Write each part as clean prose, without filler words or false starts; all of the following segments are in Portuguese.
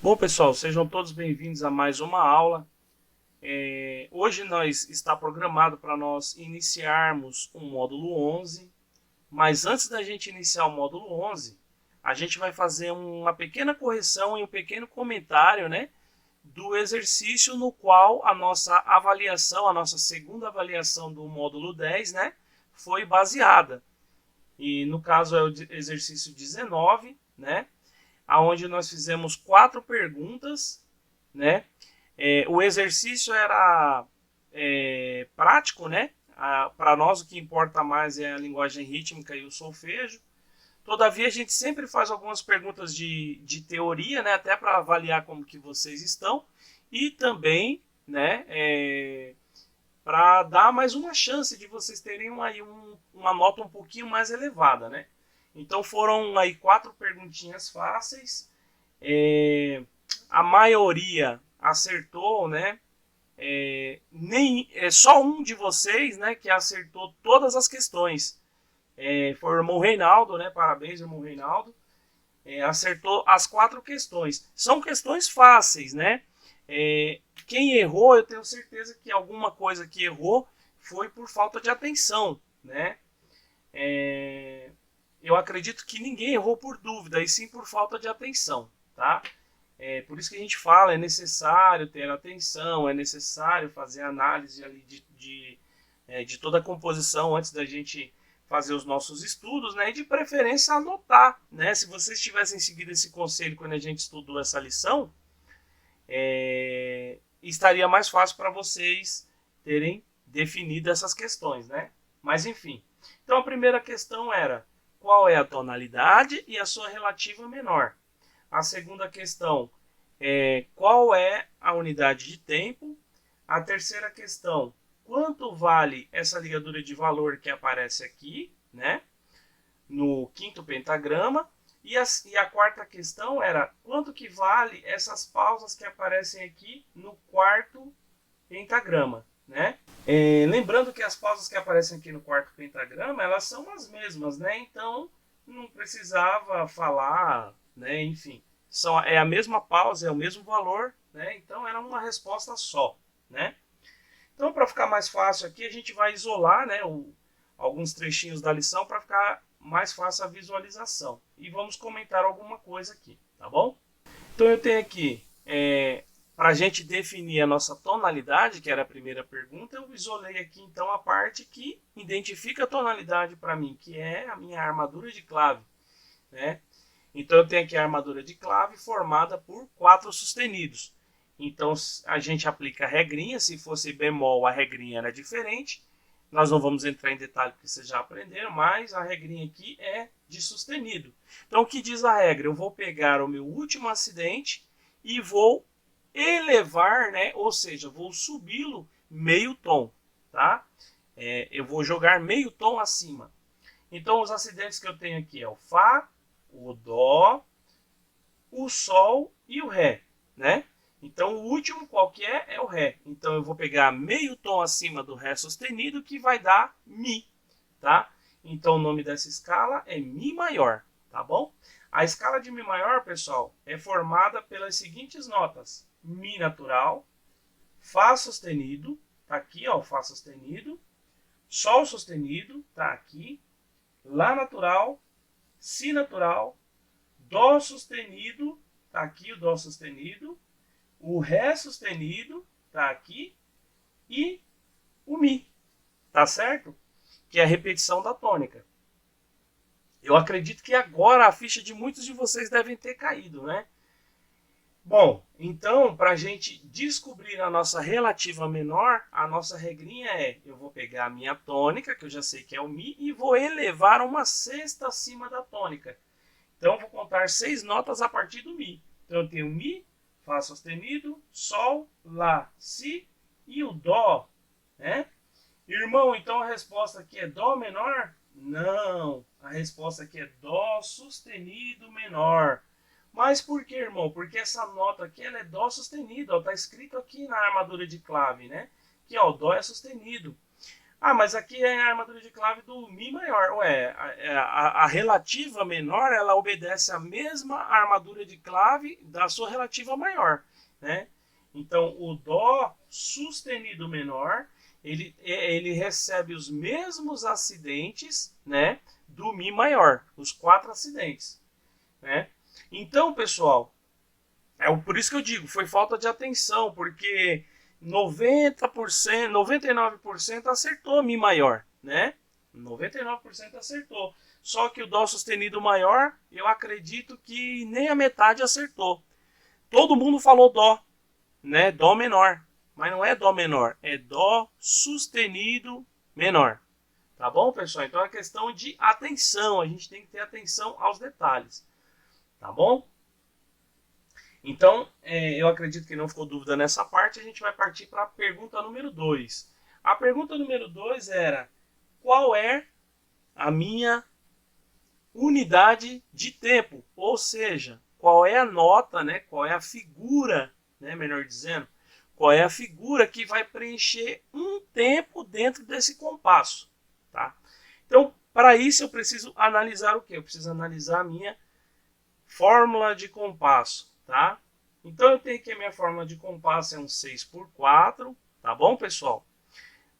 Bom, pessoal, sejam todos bem-vindos a mais uma aula. Hoje está programado para nós iniciarmos o módulo 11, mas antes da gente iniciar o módulo 11, a gente vai fazer uma pequena correção e um pequeno comentário, né, do exercício no qual a nossa avaliação, a nossa segunda avaliação do módulo 10, né, foi baseada. E no caso é o exercício 19, né, aonde nós fizemos 4 perguntas, né? O exercício era prático, né? Para nós o que importa mais é a linguagem rítmica e o solfejo. Todavia a gente sempre faz algumas perguntas de teoria, né? Até para avaliar como que vocês estão e também, né? Para dar mais uma chance de vocês terem uma nota um pouquinho mais elevada, né? Então foram aí 4 perguntinhas fáceis. A maioria acertou, né? Só um de vocês, né, que acertou todas as questões. Foi o irmão Reinaldo, né? Parabéns, irmão Reinaldo. Acertou as 4 questões. São questões fáceis, né? Quem errou, eu tenho certeza que alguma coisa que errou foi por falta de atenção, né? Eu acredito que ninguém errou por dúvida, e sim por falta de atenção, tá? Por isso que a gente fala, é necessário ter atenção, é necessário fazer análise ali de toda a composição antes da gente fazer os nossos estudos, né? E de preferência anotar, né? Se vocês tivessem seguido esse conselho quando a gente estudou essa lição, estaria mais fácil para vocês terem definido essas questões, né? Mas enfim. Então a primeira questão era qual é a tonalidade e a sua relativa menor. A segunda questão é qual é a unidade de tempo. A terceira questão, quanto vale essa ligadura de valor que aparece aqui, né? No quinto pentagrama. E a quarta questão era quanto que vale essas pausas que aparecem aqui no quarto pentagrama, né? Lembrando que as pausas que aparecem aqui no quarto pentagrama, elas são as mesmas, né? Então, não precisava falar, né? Enfim, é a mesma pausa, é o mesmo valor, né? Então, era uma resposta só, né? Então, para ficar mais fácil aqui, a gente vai isolar, né, alguns trechinhos da lição para ficar mais fácil a visualização. E vamos comentar alguma coisa aqui, tá bom? Então, eu tenho aqui, para a gente definir a nossa tonalidade, que era a primeira pergunta, eu isolei aqui então a parte que identifica a tonalidade para mim, que é a minha armadura de clave, né? Então eu tenho aqui a armadura de clave formada por 4 sustenidos. Então a gente aplica a regrinha, se fosse bemol a regrinha era diferente. Nós não vamos entrar em detalhe porque vocês já aprenderam, mas a regrinha aqui é de sustenido. Então o que diz a regra? Eu vou pegar o meu último acidente e vou elevar, né? Ou seja, vou subi-lo meio tom, tá? Eu vou jogar meio tom acima. Então os acidentes que eu tenho aqui é o Fá, o Dó, o Sol e o Ré, né? Então o último qual que é o Ré. Então eu vou pegar meio tom acima do Ré sustenido que vai dar Mi, tá? Então o nome dessa escala é Mi maior, tá bom? A escala de Mi maior, pessoal, é formada pelas seguintes notas: Mi natural, Fá sustenido, tá aqui, ó, Fá sustenido, Sol sustenido, tá aqui, Lá natural, Si natural, Dó sustenido, tá aqui o Dó sustenido, o Ré sustenido, tá aqui, e o Mi, tá certo? Que é a repetição da tônica. Eu acredito que agora a ficha de muitos de vocês devem ter caído, né? Bom, então, para a gente descobrir a nossa relativa menor, a nossa regrinha é, eu vou pegar a minha tônica, que eu já sei que é o Mi, e vou elevar uma sexta acima da tônica. Então, eu vou contar 6 notas a partir do Mi. Então, eu tenho Mi, Fá sustenido, Sol, Lá, Si e o Dó, né? Irmão, então a resposta aqui é Dó menor? Não, a resposta aqui é Dó sustenido menor. Mas por que, irmão? Porque essa nota aqui ela é Dó sustenido, está escrito aqui na armadura de clave, né? Que ó, o Dó é sustenido. Ah, mas aqui é a armadura de clave do Mi maior. Ué, a relativa menor, ela obedece à mesma armadura de clave da sua relativa maior, né? Então, o Dó sustenido menor, ele recebe os mesmos acidentes, né, do Mi maior, os 4 acidentes, né? Então, pessoal, por isso que eu digo, foi falta de atenção, porque 90%, 99% acertou Mi maior, né? 99% acertou. Só que o Dó sustenido maior, eu acredito que nem a metade acertou. Todo mundo falou Dó, né? Dó menor. Mas não é Dó menor, é Dó sustenido menor. Tá bom, pessoal? Então é questão de atenção. A gente tem que ter atenção aos detalhes. Tá bom? Então, eu acredito que não ficou dúvida nessa parte. A gente vai partir para a pergunta número 2. A pergunta número 2 era: qual é a minha unidade de tempo? Ou seja, qual é a nota, né? Qual é a figura, né? Melhor dizendo, qual é a figura que vai preencher um tempo dentro desse compasso, tá? Então, para isso eu preciso analisar o quê? Eu preciso analisar a minha fórmula de compasso, tá? Então eu tenho que a minha fórmula de compasso é um 6 por 4, tá bom, pessoal?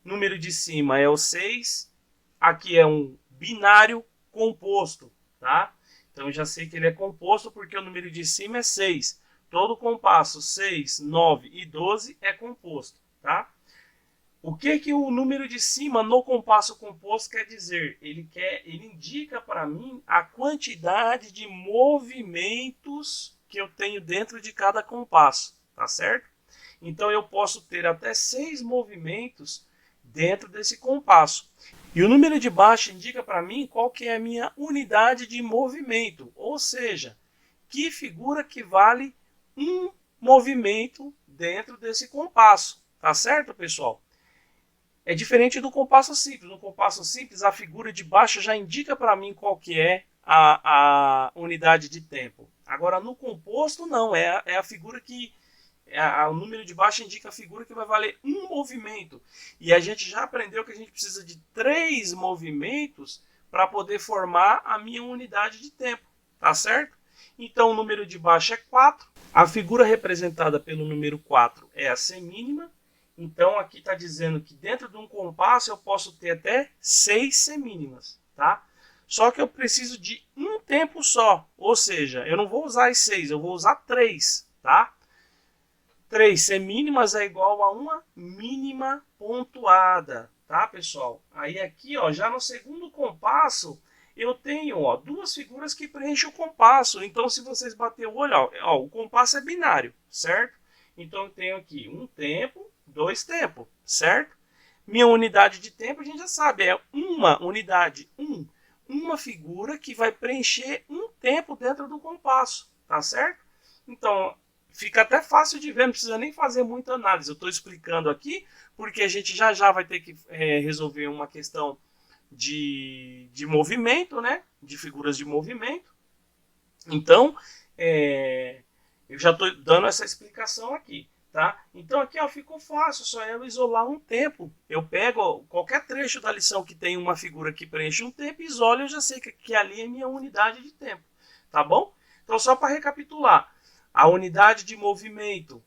Número de cima é o 6, aqui é um binário composto, tá? Então eu já sei que ele é composto porque o número de cima é 6. Todo compasso 6, 9 e 12 é composto, tá? O que o número de cima no compasso composto quer dizer? Ele indica para mim a quantidade de movimentos que eu tenho dentro de cada compasso, tá certo? Então eu posso ter até 6 movimentos dentro desse compasso. E o número de baixo indica para mim qual que é a minha unidade de movimento, ou seja, que figura que vale um movimento dentro desse compasso, tá certo, pessoal? É diferente do compasso simples. No compasso simples, a figura de baixo já indica para mim qual que é a unidade de tempo. Agora, no composto, não. É a figura que... o número de baixo indica a figura que vai valer um movimento. E a gente já aprendeu que a gente precisa de 3 movimentos para poder formar a minha unidade de tempo. Tá certo? Então, o número de baixo é 4. A figura representada pelo número 4 é a semínima. Então, aqui está dizendo que dentro de um compasso eu posso ter até 6 semínimas, tá? Só que eu preciso de um tempo só, ou seja, eu não vou usar as 6, eu vou usar 3, tá? 3 semínimas é igual a uma mínima pontuada, tá, pessoal? Aí aqui, ó, já no segundo compasso, eu tenho, ó, 2 figuras que preenchem o compasso. Então, se vocês baterem o olho, ó, o compasso é binário, certo? Então, eu tenho aqui um tempo, 2 tempos, certo? Minha unidade de tempo, a gente já sabe, é uma unidade, uma figura que vai preencher um tempo dentro do compasso, tá certo? Então, fica até fácil de ver, não precisa nem fazer muita análise. Eu estou explicando aqui porque a gente já vai ter que resolver uma questão de movimento, né? De figuras de movimento. Então, eu já estou dando essa explicação aqui, tá? Então aqui, ó, ficou fácil, só eu isolar um tempo. Eu pego, ó, qualquer trecho da lição que tem uma figura que preenche um tempo, isolo, eu já sei que ali é minha unidade de tempo, tá bom? Então, só para recapitular, a unidade de movimento,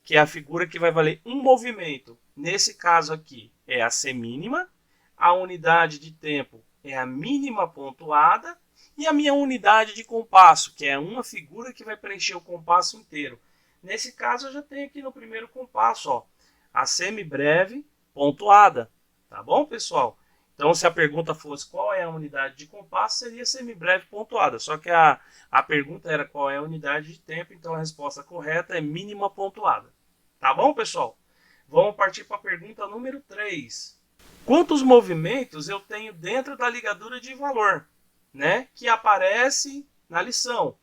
que é a figura que vai valer um movimento, nesse caso aqui é a semínima, a unidade de tempo é a mínima pontuada, e a minha unidade de compasso, que é uma figura que vai preencher o compasso inteiro. Nesse caso, eu já tenho aqui no primeiro compasso, ó, a semibreve pontuada. Tá bom, pessoal? Então, se a pergunta fosse qual é a unidade de compasso, seria semibreve pontuada. Só que a pergunta era qual é a unidade de tempo, então a resposta correta é mínima pontuada. Tá bom, pessoal? Vamos partir para a pergunta número 3. Quantos movimentos eu tenho dentro da ligadura de valor, né, que aparece na lição?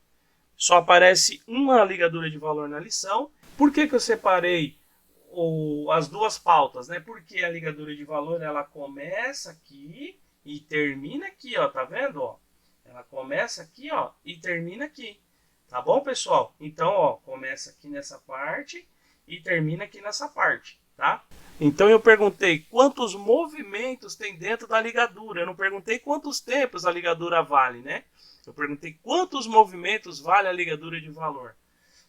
Só aparece uma ligadura de valor na lição. Por que eu separei as duas pautas, né? Porque a ligadura de valor, ela começa aqui e termina aqui, ó, tá vendo, ó? Ela começa aqui, ó, e termina aqui. Tá bom, pessoal? Então, ó, começa aqui nessa parte e termina aqui nessa parte, tá? Então eu perguntei quantos movimentos tem dentro da ligadura. Eu não perguntei quantos tempos a ligadura vale, né? Eu perguntei quantos movimentos vale a ligadura de valor.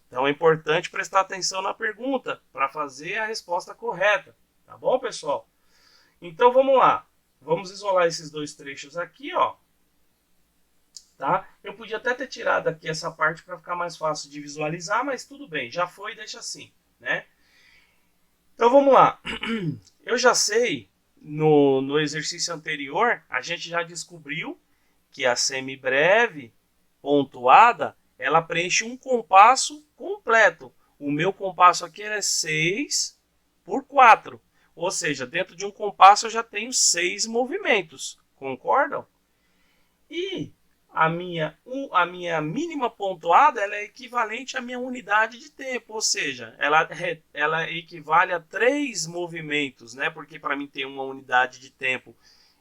Então é importante prestar atenção na pergunta para fazer a resposta correta. Tá bom, pessoal? Então vamos lá. Vamos isolar esses dois trechos aqui, ó. Tá? Eu podia até ter tirado aqui essa parte para ficar mais fácil de visualizar, mas tudo bem, já foi, deixa assim, né? Então vamos lá. Eu já sei, no exercício anterior, a gente já descobriu que a semibreve pontuada, ela preenche um compasso completo. O meu compasso aqui é 6 por 4. Ou seja, dentro de um compasso eu já tenho 6 movimentos. Concordam? E a minha mínima pontuada ela é equivalente à minha unidade de tempo, ou seja, ela equivale a 3 movimentos, né? Porque para mim ter uma unidade de tempo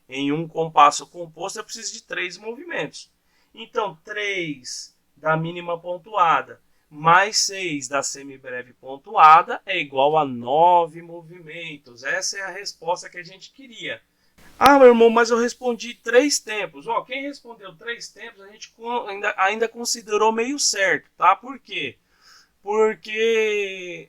em um compasso composto, eu preciso de 3 movimentos. Então, 3 da mínima pontuada mais 6 da semibreve pontuada é igual a 9 movimentos. Essa é a resposta que a gente queria. Ah, meu irmão, mas eu respondi 3 tempos. Ó, quem respondeu 3 tempos, a gente ainda considerou meio certo, tá? Por quê? Porque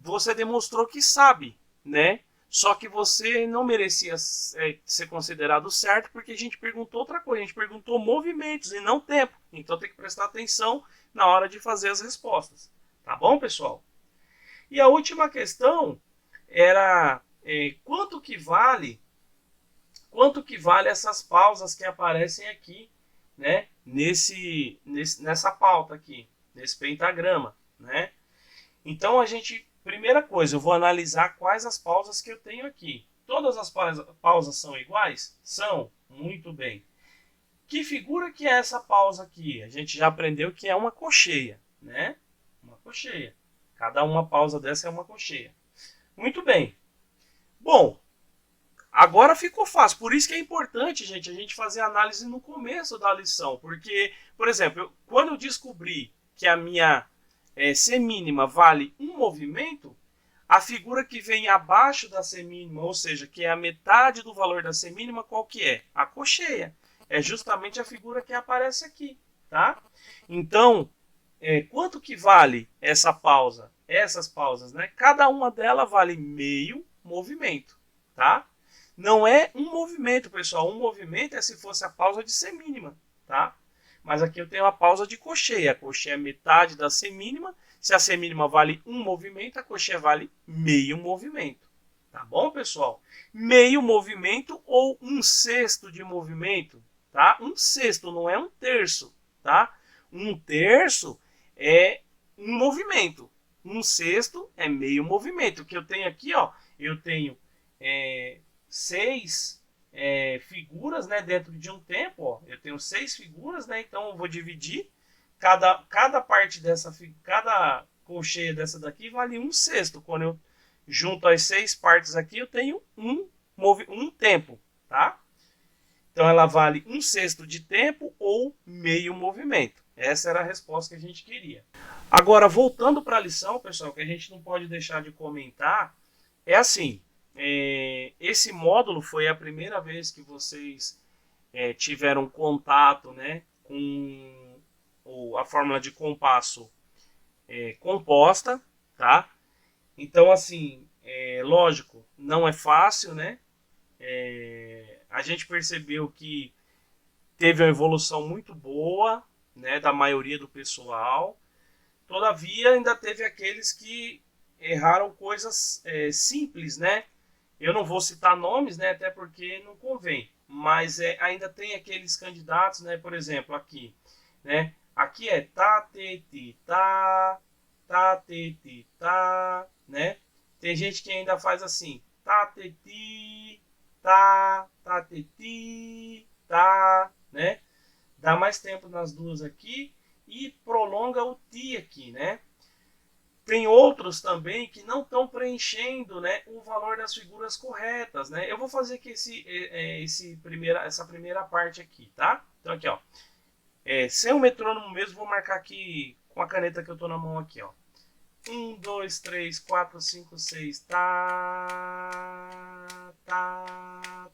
você demonstrou que sabe, né? Só que você não merecia ser considerado certo porque a gente perguntou outra coisa. A gente perguntou movimentos e não tempo. Então tem que prestar atenção na hora de fazer as respostas. Tá bom, pessoal? E a última questão era quanto que vale essas pausas que aparecem aqui, né? Nessa pauta aqui, nesse pentagrama, né? Então primeira coisa, eu vou analisar quais as pausas que eu tenho aqui. Todas as pausas são iguais? São, muito bem. Que figura que é essa pausa aqui? A gente já aprendeu que é uma cocheia, né? Uma cocheia. Cada uma pausa dessa é uma cocheia. Muito bem. Bom, agora ficou fácil. Por isso que é importante, gente, a gente fazer análise no começo da lição. Porque, por exemplo, quando eu descobri que a minha semínima vale um movimento, a figura que vem abaixo da semínima, ou seja, que é a metade do valor da semínima, qual que é? A cocheia. É justamente a figura que aparece aqui, tá? Então, quanto que vale essa pausa? Essas pausas, né? Cada uma delas vale meio movimento, tá? Não é um movimento, pessoal. Um movimento é se fosse a pausa de semínima, tá? Mas aqui eu tenho a pausa de cocheia. A cocheia é metade da semínima. Se a semínima vale um movimento, a cocheia vale meio movimento. Tá bom, pessoal? Meio movimento ou um sexto de movimento, tá? Um sexto, não é um terço, tá? Um terço é um movimento. Um sexto é meio movimento. O que eu tenho aqui, ó, eu tenho 6 figuras, né, dentro de um tempo, ó. Eu tenho 6 figuras, né, então eu vou dividir cada parte cada colcheia dessa daqui vale um sexto. Quando eu junto as 6 partes aqui, eu tenho um tempo, tá? Então ela vale um sexto de tempo ou meio movimento. Essa era a resposta que a gente queria. Agora, voltando para a lição, pessoal, que a gente não pode deixar de comentar, é assim, esse módulo foi a primeira vez que vocês tiveram contato, né, com a fórmula de compasso composta, tá? Então, assim, lógico, não é fácil, né? A gente percebeu que teve uma evolução muito boa, né, da maioria do pessoal. Todavia, ainda teve aqueles que erraram coisas simples, né? Eu não vou citar nomes, né, até porque não convém. Mas ainda tem aqueles candidatos, né, por exemplo, aqui, né? Aqui é tá, te, ti, tá, te, ti, tá, né? Tem gente que ainda faz assim, tá, te, ti, tá, te, ti, tá, né? Dá mais tempo nas duas aqui e prolonga o ti aqui, né? Tem outros também que não estão preenchendo, né, o valor das figuras corretas, né? Eu vou fazer aqui essa primeira parte aqui, tá? Então aqui, ó, sem o metrônomo mesmo, vou marcar aqui com a caneta que eu tô na mão aqui, ó. 1, 2, 3, 4, 5, 6. Tá, tá,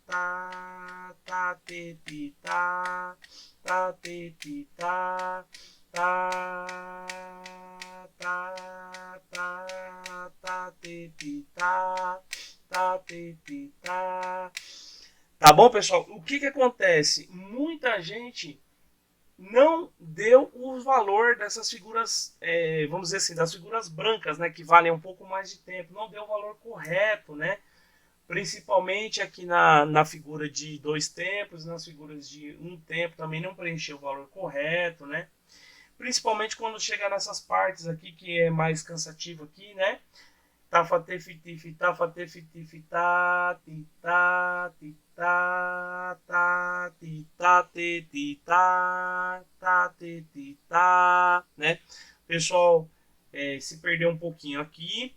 tá, tá, te, ti, tá, tá, te, ti, tá, tá, tá, tá, tá, te, ti, tá, tá, te, ti, tá. Tá bom, pessoal? O que que acontece? Muita gente não deu o valor dessas figuras, vamos dizer assim, das figuras brancas, né, que valem um pouco mais de tempo, não deu o valor correto, né, principalmente aqui na figura de 2 tempos, nas figuras de 1 tempo também não preencheu o valor correto, né, principalmente quando chega nessas partes aqui que é mais cansativo aqui, né, tafa tefi tafa tefi tá ti tá ti tá ti tá te ti tá te ti tá, né? Pessoal, se perdeu um pouquinho aqui.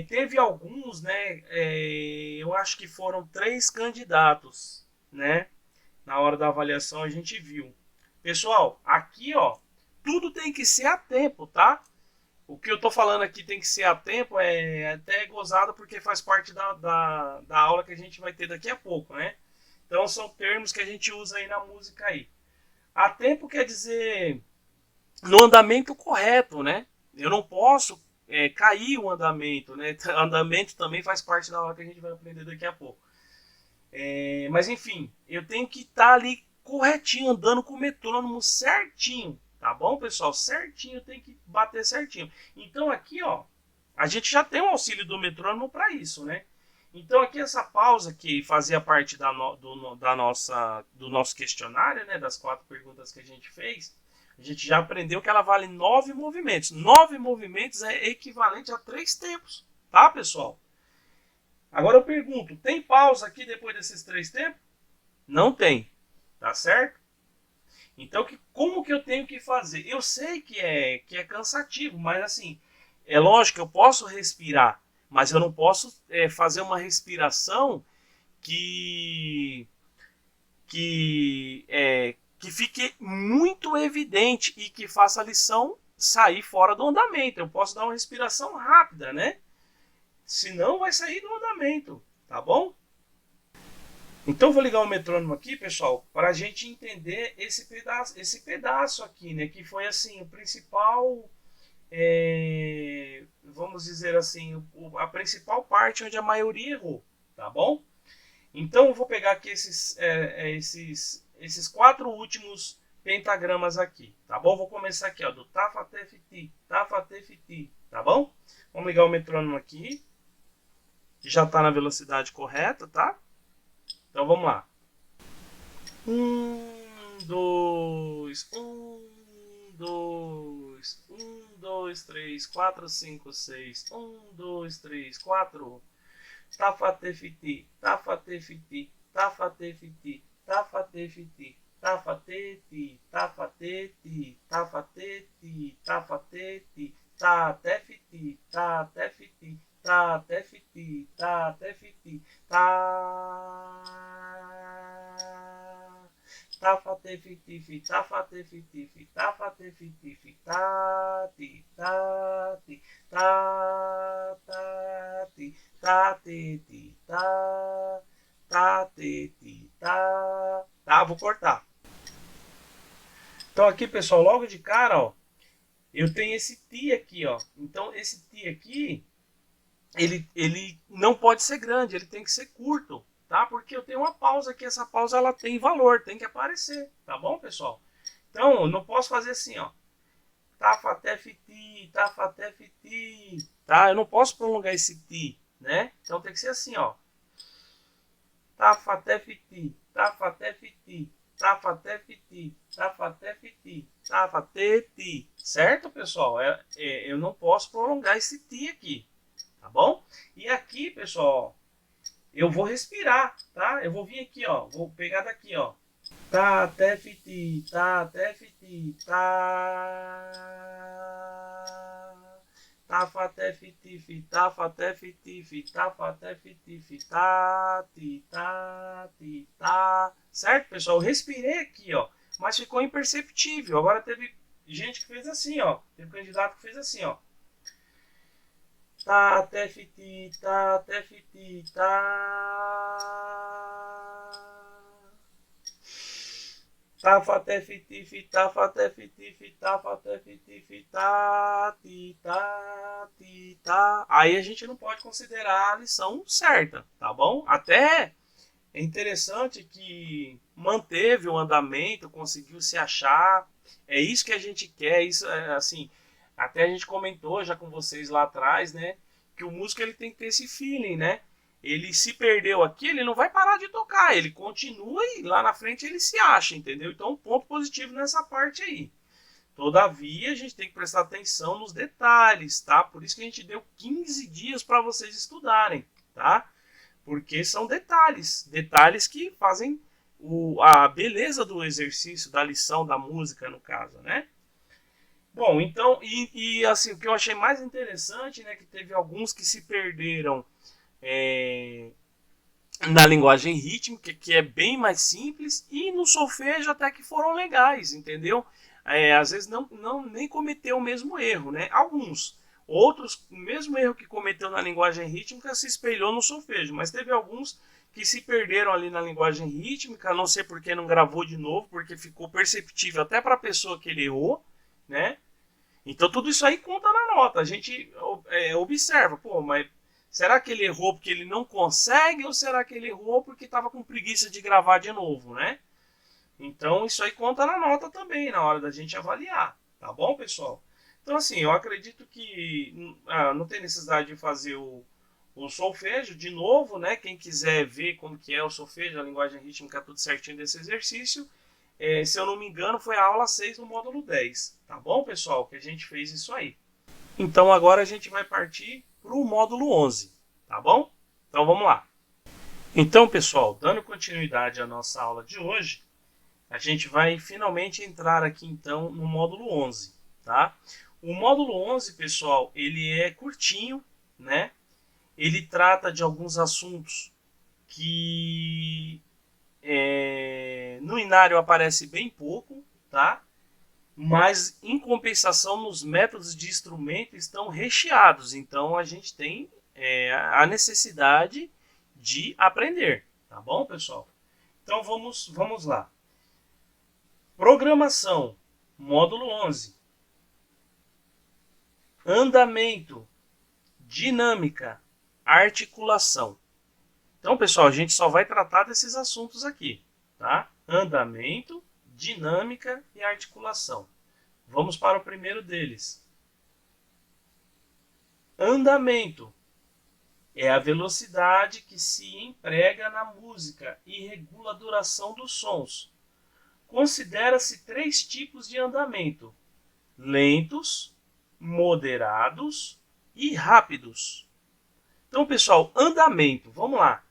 Teve alguns, né? Eu acho que foram 3 candidatos, né? Na hora da avaliação a gente viu. Pessoal, aqui ó, tudo tem que ser a tempo, tá? O que eu tô falando aqui tem que ser a tempo, é até gozado porque faz parte da aula que a gente vai ter daqui a pouco, né? Então são termos que a gente usa aí na música aí. A tempo quer dizer no andamento correto, né? Eu não posso cair o andamento, né? Andamento também faz parte da aula que a gente vai aprender daqui a pouco. Mas enfim, eu tenho que estar ali corretinho, andando com o metrônomo certinho, tá bom, pessoal? Certinho, tem que bater certinho. Então aqui, ó, a gente já tem o auxílio do metrônomo para isso, né? Então aqui essa pausa que fazia parte do nosso questionário, né, das 4 perguntas que a gente fez, a gente já aprendeu que ela vale 9 movimentos. 9 movimentos é equivalente a 3 tempos, tá, pessoal? Agora eu pergunto, tem pausa aqui depois desses 3 tempos? Não tem, tá certo? Então, como que eu tenho que fazer? Eu sei que é cansativo, mas assim, é lógico que eu posso respirar, mas eu não posso fazer uma respiração que, que fique muito evidente e que faça a lição sair fora do andamento. Eu posso dar uma respiração rápida, né? Senão vai sair do andamento, tá bom? Então eu vou ligar o metrônomo aqui, pessoal, para a gente entender esse pedaço aqui, né? Que foi assim o principal, vamos dizer assim, a principal parte onde a maioria errou, tá bom? Então eu vou pegar aqui esses 4 últimos pentagramas aqui, tá bom? Vou começar aqui, ó, do tafa tefiti, tá bom? Vamos ligar o metrônomo aqui, que já está na velocidade correta, tá? Então vamos lá. 2, 3, 4, 5, 6. 2, 3, 4. Tafa tefiti, tafa tefiti, tafa tefiti, tafa tefiti, tafa teti, tafa teti, tafa teti, tafa teti, ta tefiti, ta tefiti, ta tefiti, ta tefiti, ta tafa tefitifi, tafa tefitifi, tafa tefitifi, ta ti, ta ti, ta ti, ta te ti, ta te ti, ta. Tá, vou cortar. Então aqui, pessoal, logo de cara, ó, eu tenho esse ti aqui, ó. Então esse ti aqui, ele não pode ser grande, ele tem que ser curto, tá? Porque eu tenho uma pausa aqui, essa pausa ela tem valor, tem que aparecer, tá bom, pessoal? Então, eu não posso fazer assim, ó. Tafatefiti, tafatefiti, tá? Eu não posso prolongar esse ti, né? Então tem que ser assim, ó. Tafatefiti, tafatefiti, tafatefiti, tafatefiti, tafateti, certo, pessoal? Eu não posso prolongar esse ti aqui, tá bom? E aqui, pessoal, eu vou respirar, tá? Eu vou vir aqui, ó, vou pegar daqui, ó. Tá, tefiti, tá, tefiti, tá. Tafa, tefitifi, tafa, tefitifi, tafa, tefitifi, tá, ti, tá, ti, tá. Certo, pessoal? Eu respirei aqui, ó, mas ficou imperceptível. Agora teve gente que fez assim, ó. Teve candidato que fez assim, ó. tá até fiti, tá até fiti, tá. Tafa até fiti, fitafa até fiti, fitafa até fiti, fita, ti, tá, ti, tá. Aí a gente não pode considerar a lição certa, tá bom? Até é interessante que manteve o andamento, conseguiu se achar. É isso que a gente quer, isso é assim, até a gente comentou já com vocês lá atrás, né, que o músico ele tem que ter esse feeling, né? Ele se perdeu aqui, ele não vai parar de tocar, ele continua e lá na frente ele se acha, entendeu? Então, um ponto positivo nessa parte aí. Todavia, a gente tem que prestar atenção nos detalhes, tá? Por isso que a gente deu 15 dias para vocês estudarem, tá? Porque são detalhes, detalhes que fazem a beleza do exercício, da lição, da música, no caso, né? Bom, então, assim, o que eu achei mais interessante, né, que teve alguns que se perderam é, na linguagem rítmica, que é bem mais simples, e no solfejo até que foram legais, entendeu? Às vezes nem cometeu o mesmo erro, né? Alguns. Outros, o mesmo erro que cometeu na linguagem rítmica se espelhou no solfejo, mas teve alguns que se perderam ali na linguagem rítmica, não sei por que não gravou de novo, porque ficou perceptível até para a pessoa que ele errou, né? Então tudo isso aí conta na nota. A gente observa, pô, mas será que ele errou porque ele não consegue ou será que ele errou porque estava com preguiça de gravar de novo, né? Então isso aí conta na nota também, na hora da gente avaliar, tá bom, pessoal? Então assim, eu acredito que não tem necessidade de fazer o solfejo de novo, né? Quem quiser ver como que é o solfejo, a linguagem rítmica, tudo certinho desse exercício, se eu não me engano, foi a aula 6 do módulo 10. Tá bom, pessoal? Que a gente fez isso aí. Então agora a gente vai partir para o módulo 11. Tá bom? Então vamos lá. Então, pessoal, dando continuidade à nossa aula de hoje, a gente vai finalmente entrar aqui então no módulo 11. Tá? O módulo 11, pessoal, ele é curtinho, né? Ele trata de alguns assuntos que no inário aparece bem pouco, tá? Mas em compensação nos métodos de instrumento estão recheados, então a gente tem a necessidade de aprender, tá bom, pessoal? Então vamos lá. Programação, módulo 11. Andamento, dinâmica, articulação. Então, pessoal, a gente só vai tratar desses assuntos aqui, tá? Andamento, dinâmica e articulação. Vamos para o primeiro deles. Andamento é a velocidade que se emprega na música e regula a duração dos sons. Considera-se 3 tipos de andamento: lentos, moderados e rápidos. Então, pessoal, andamento, vamos lá.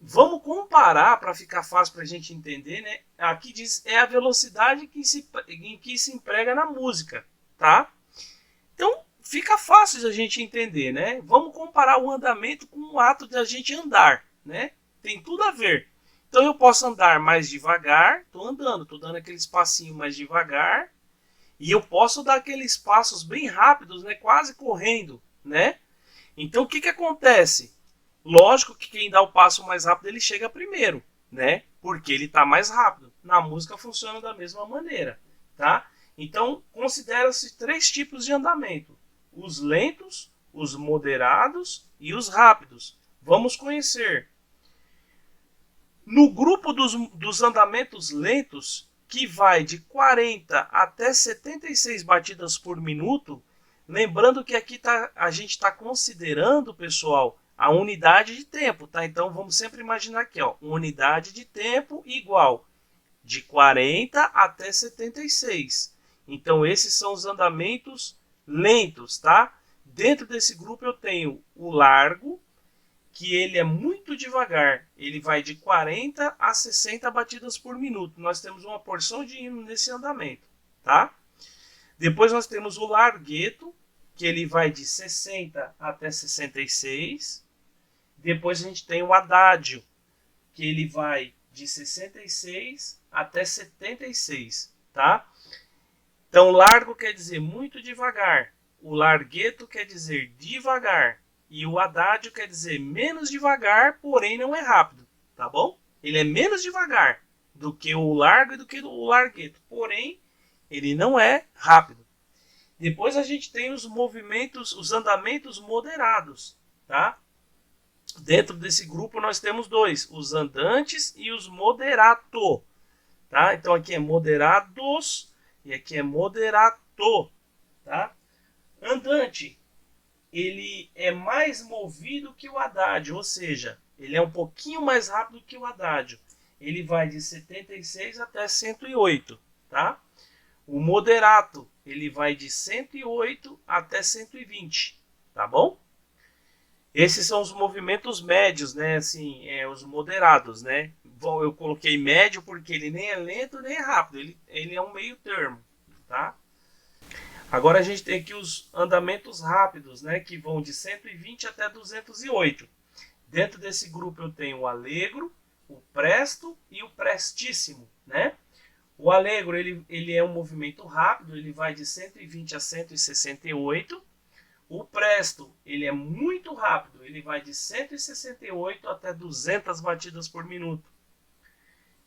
Vamos comparar para ficar fácil para a gente entender, né? Aqui diz é a velocidade em que se emprega na música, tá? Então fica fácil de a gente entender, né? Vamos comparar o andamento com o ato de a gente andar, né? Tem tudo a ver. Então eu posso andar mais devagar, tô andando, tô dando aquele espacinho mais devagar, e eu posso dar aqueles passos bem rápidos, né? Quase correndo, né? Então o que que acontece? Lógico que quem dá o passo mais rápido ele chega primeiro, né? Porque ele está mais rápido. Na música funciona da mesma maneira, tá? Então considera-se 3 tipos de andamento: os lentos, os moderados e os rápidos. Vamos conhecer. No grupo dos andamentos lentos, que vai de 40 até 76 batidas por minuto, lembrando que aqui a gente está considerando, pessoal, a unidade de tempo, tá? Então vamos sempre imaginar aqui, ó, unidade de tempo igual de 40 até 76. Então esses são os andamentos lentos, tá? Dentro desse grupo eu tenho o largo, que ele é muito devagar, ele vai de 40 a 60 batidas por minuto. Nós temos uma porção de hino nesse andamento, tá? Depois nós temos o largueto, que ele vai de 60 até 66. Depois a gente tem o adágio, que ele vai de 66 até 76, tá? Então largo quer dizer muito devagar, o largheto quer dizer devagar e o adágio quer dizer menos devagar, porém não é rápido, tá bom? Ele é menos devagar do que o largo e do que o largheto, porém ele não é rápido. Depois a gente tem os movimentos, os andamentos moderados, tá? Dentro desse grupo nós temos dois, os andantes e os moderato, tá? Então aqui é moderados e aqui é moderato, tá? Andante, ele é mais movido que o adágio, ou seja, ele é um pouquinho mais rápido que o adágio. Ele vai de 76 até 108, tá? O moderato, ele vai de 108 até 120, tá bom? Esses são os movimentos médios, né? Assim, os moderados, né? Bom, eu coloquei médio porque ele nem é lento nem é rápido. Ele é um meio termo, tá? Agora a gente tem aqui os andamentos rápidos, né? Que vão de 120 até 208. Dentro desse grupo eu tenho o allegro, o presto e o prestíssimo, né? O allegro, ele é um movimento rápido, ele vai de 120 a 168. O presto, ele é muito rápido, ele vai de 168 até 200 batidas por minuto.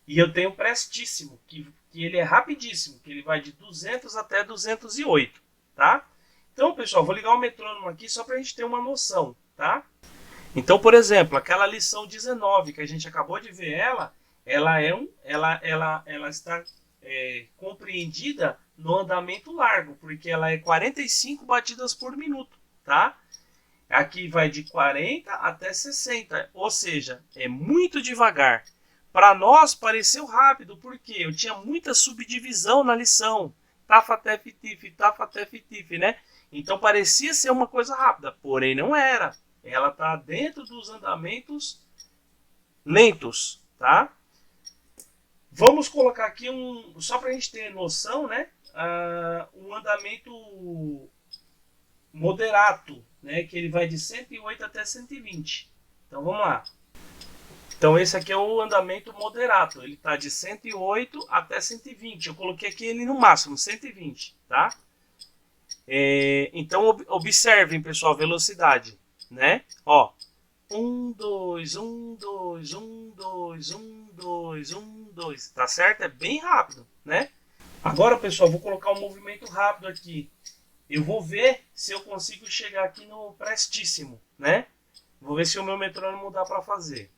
E eu tenho o prestíssimo, que ele é rapidíssimo, que ele vai de 200 até 208, tá? Então, pessoal, vou ligar o metrônomo aqui só para a gente ter uma noção, tá? Então, por exemplo, aquela lição 19 que a gente acabou de ver ela está compreendida no andamento largo, porque ela é 45 batidas por minuto, tá? Aqui vai de 40 até 60, ou seja, é muito devagar. Para nós pareceu rápido, porque eu tinha muita subdivisão na lição, tafatef, né? Então parecia ser uma coisa rápida, porém não era. Ela está dentro dos andamentos lentos, tá? Vamos colocar aqui só para a gente ter noção, né? Um andamento moderato, né? Que ele vai de 108 até 120. Então vamos lá. Então esse aqui é o andamento moderato. Ele está de 108 até 120. Eu coloquei aqui ele no máximo, 120, tá? Então observem, pessoal, a velocidade, né? Ó, 1, 2, 1, 2, 1, 2, 1, 2, 1, 2. Tá certo? É bem rápido, né? Agora, pessoal, vou colocar um movimento rápido aqui. Eu vou ver se eu consigo chegar aqui no prestíssimo, né? Vou ver se o meu metrônomo dá para fazer.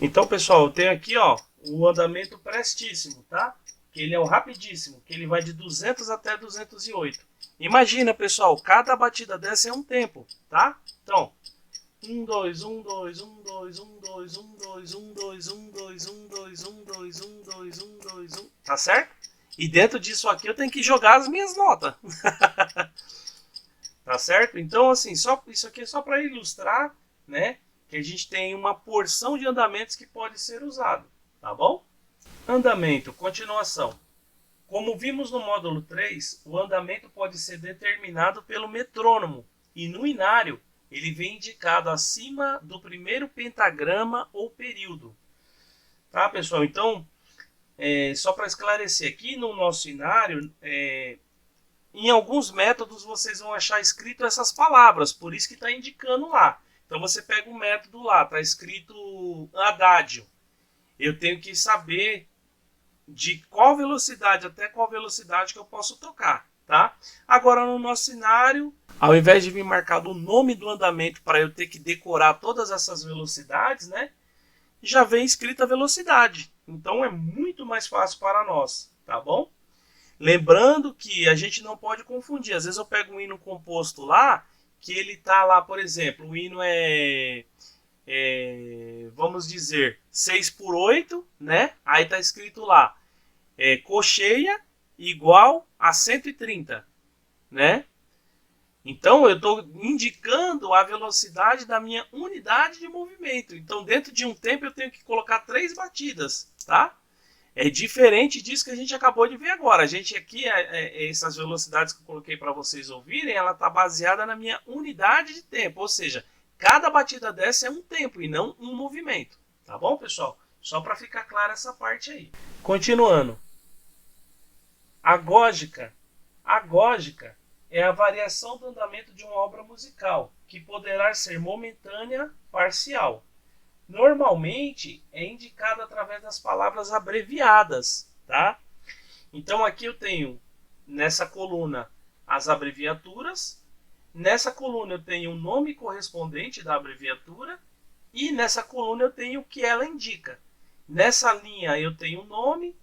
Então, pessoal, eu tenho aqui, ó, o andamento prestíssimo, tá? Que ele é o rapidíssimo, que ele vai de 200 até 208. Imagina, pessoal, cada batida dessa é um tempo, tá? Então, 1, 2, 1, 2, 1, 2, 1, 2, 1, 2, 1, 2, 1, 2, 1, 2, 1, 2, 1, 2, 1, 2, 1. Tá certo? E dentro disso aqui eu tenho que jogar as minhas notas. Tá certo? Então, assim, isso aqui é só para ilustrar, né? Que a gente tem uma porção de andamentos que pode ser usado. Tá bom? Andamento, continuação. Como vimos no módulo 3, o andamento pode ser determinado pelo metrônomo. E no inário, ele vem indicado acima do primeiro pentagrama ou período. Tá, pessoal? Então, só para esclarecer, aqui no nosso inário, em alguns métodos vocês vão achar escrito essas palavras, por isso que está indicando lá. Então, você pega o método lá, está escrito adágio. Eu tenho que saber de qual velocidade até qual velocidade que eu posso tocar, tá? Agora, no nosso cenário, ao invés de vir marcado o nome do andamento para eu ter que decorar todas essas velocidades, né? Já vem escrita a velocidade. Então, é muito mais fácil para nós, tá bom? Lembrando que a gente não pode confundir. Às vezes eu pego um hino composto lá, que ele tá lá, por exemplo, o hino vamos dizer, 6/8, né? Aí tá escrito lá, cocheia igual a 130, né? Então eu estou indicando a velocidade da minha unidade de movimento. Então dentro de um tempo eu tenho que colocar 3 batidas, tá? É diferente disso que a gente acabou de ver agora. A gente aqui, essas velocidades que eu coloquei para vocês ouvirem, ela está baseada na minha unidade de tempo, ou seja, cada batida dessa é um tempo e não um movimento. Tá bom, pessoal? Só para ficar clara essa parte aí. Continuando. Agógica é a variação do andamento de uma obra musical, que poderá ser momentânea, parcial. Normalmente é indicada através das palavras abreviadas, tá? Então aqui eu tenho nessa coluna as abreviaturas, nessa coluna eu tenho o nome correspondente da abreviatura e nessa coluna eu tenho o que ela indica. Nessa linha eu tenho o nome,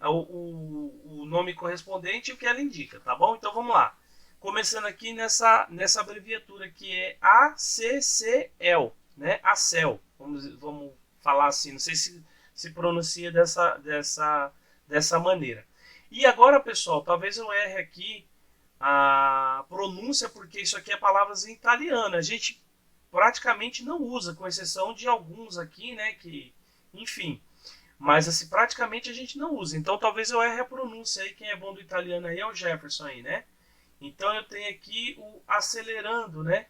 o nome correspondente e o que ela indica, tá bom? Então vamos lá. Começando aqui nessa abreviatura que é ACCL, né? ACCL, vamos falar assim, não sei se pronuncia dessa maneira. E agora, pessoal, talvez eu erre aqui a pronúncia, porque isso aqui é palavras em italiano. A gente praticamente não usa, com exceção de alguns aqui, né? Que, enfim, mas assim, praticamente a gente não usa. Então talvez eu erre a pronúncia aí. Quem é bom do italiano aí é o Jefferson aí, né? Então eu tenho aqui o acelerando, né?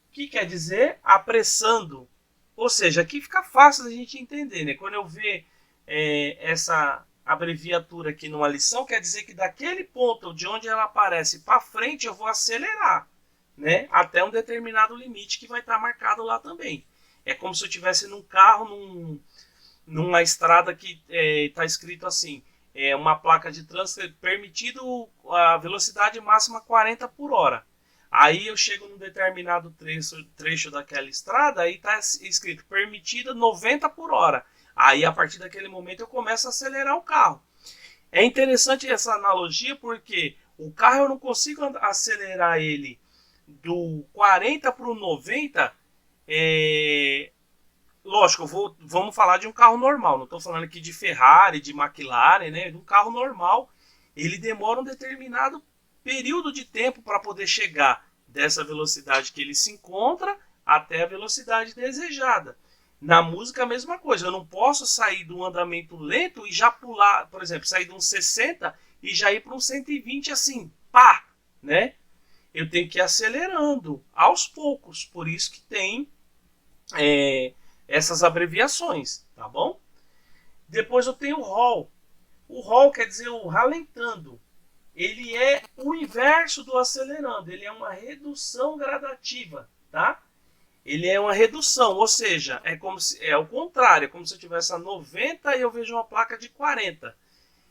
Que quer dizer apressando. Ou seja, aqui fica fácil da gente entender, né? Quando eu ver essa abreviatura aqui numa lição, quer dizer que daquele ponto de onde ela aparece para frente eu vou acelerar, né? Até um determinado limite que vai estar marcado lá também. É como se eu estivesse num carro, numa estrada que está escrito assim, uma placa de trânsito permitido a velocidade máxima 40 por hora. Aí eu chego num determinado trecho daquela estrada, aí está escrito permitida 90 por hora. Aí a partir daquele momento eu começo a acelerar o carro. É interessante essa analogia porque o carro eu não consigo acelerar ele do 40 para o 90. Lógico, vamos falar de um carro normal. Não estou falando aqui de Ferrari, de McLaren, né? De um carro normal. Ele demora um determinado período de tempo para poder chegar dessa velocidade que ele se encontra até a velocidade desejada. Na música a mesma coisa, eu não posso sair de um andamento lento e já pular, por exemplo, sair de um 60 e já ir para um 120 assim, pá, né? Eu tenho que ir acelerando aos poucos, por isso que tem essas abreviações, tá bom? Depois eu tenho o roll. O roll quer dizer o ralentando. Ele é o inverso do acelerando, ele é uma redução gradativa, tá? Ele é uma redução, ou seja, é o contrário, é como se eu tivesse a 90 e eu vejo uma placa de 40.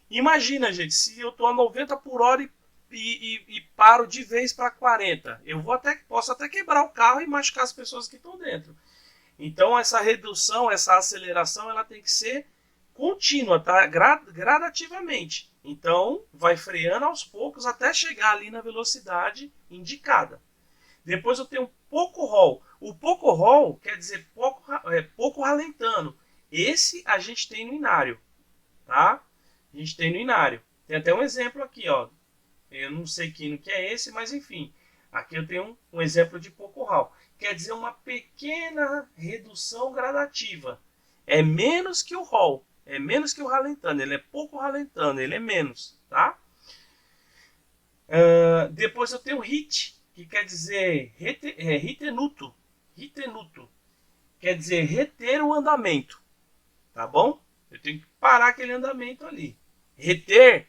Imagina, gente, se eu estou a 90 por hora e paro de vez para 40, eu posso até quebrar o carro e machucar as pessoas que estão dentro. Então essa redução, essa aceleração, ela tem que ser contínua, tá? Gradativamente. Então vai freando aos poucos até chegar ali na velocidade indicada. Depois eu tenho pouco roll. O pouco roll quer dizer pouco ralentando. Esse a gente tem no inário, tá? A gente tem no inário. Tem até um exemplo aqui, ó. Eu não sei que é esse, mas enfim. Aqui eu tenho um exemplo de pouco roll. Quer dizer uma pequena redução gradativa. É menos que o roll. É menos que o ralentando. Ele é pouco ralentando. Ele é menos, tá? Depois eu tenho hit, que quer dizer ritenuto. Ritenuto. Quer dizer reter o andamento. Tá bom? Eu tenho que parar aquele andamento ali. Reter,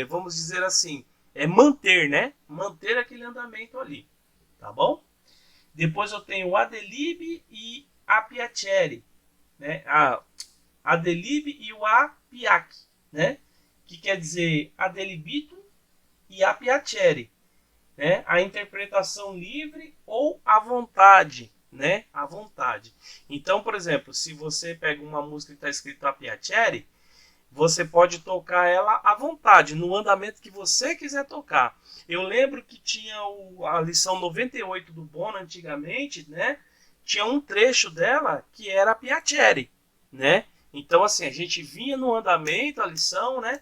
vamos dizer assim, é manter, né? Manter aquele andamento ali. Tá bom? Depois eu tenho o adelib e a piacere, né? A adelib e o a piac, né? Que quer dizer adelibito e a piacere, né? A interpretação livre ou à vontade, né? À vontade. Então, por exemplo, se você pega uma música que está escrito a piacere, você pode tocar ela à vontade, no andamento que você quiser tocar. Eu lembro que tinha a lição 98 do Bono antigamente, né? Tinha um trecho dela que era a piacere, né? Então, assim, a gente vinha no andamento, a lição, né?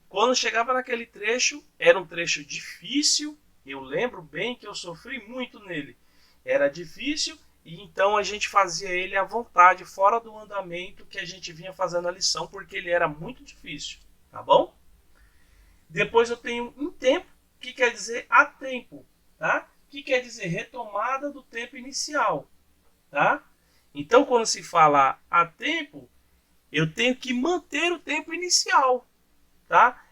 Quando chegava naquele trecho, era um trecho difícil. Eu lembro bem que eu sofri muito nele. Era difícil e então a gente fazia ele à vontade, fora do andamento que a gente vinha fazendo a lição, porque ele era muito difícil, tá bom? Depois eu tenho em tempo, que quer dizer a tempo, tá? Que quer dizer retomada do tempo inicial, tá? Então, quando se fala a tempo, eu tenho que manter o tempo inicial, tá?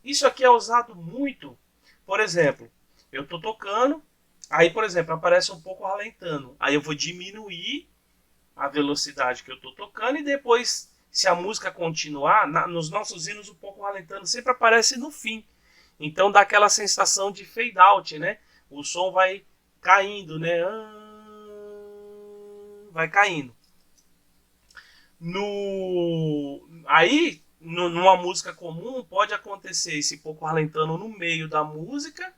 Isso aqui é usado muito, por exemplo, eu tô tocando, aí, por exemplo, aparece um pouco ralentando. Aí eu vou diminuir a velocidade que eu tô tocando e depois, se a música continuar, nos nossos hinos um pouco ralentando sempre aparece no fim. Então dá aquela sensação de fade out, né? O som vai caindo, né? Vai caindo. Numa música comum, pode acontecer esse pouco ralentando no meio da música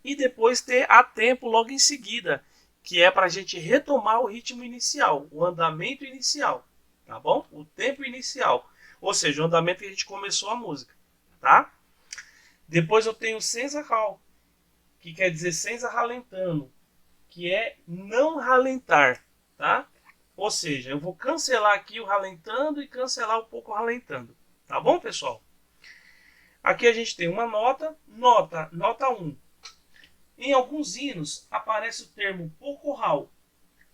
e depois ter a tempo logo em seguida, que é para a gente retomar o ritmo inicial, o andamento inicial, tá bom? O tempo inicial, ou seja, o andamento que a gente começou a música, tá? Depois eu tenho senza hal, que quer dizer senza ralentando, que é não ralentar, tá? Ou seja, eu vou cancelar aqui o ralentando e cancelar o pouco ralentando, tá bom, pessoal? Aqui a gente tem uma nota 1. Em alguns hinos aparece o termo pouco ral,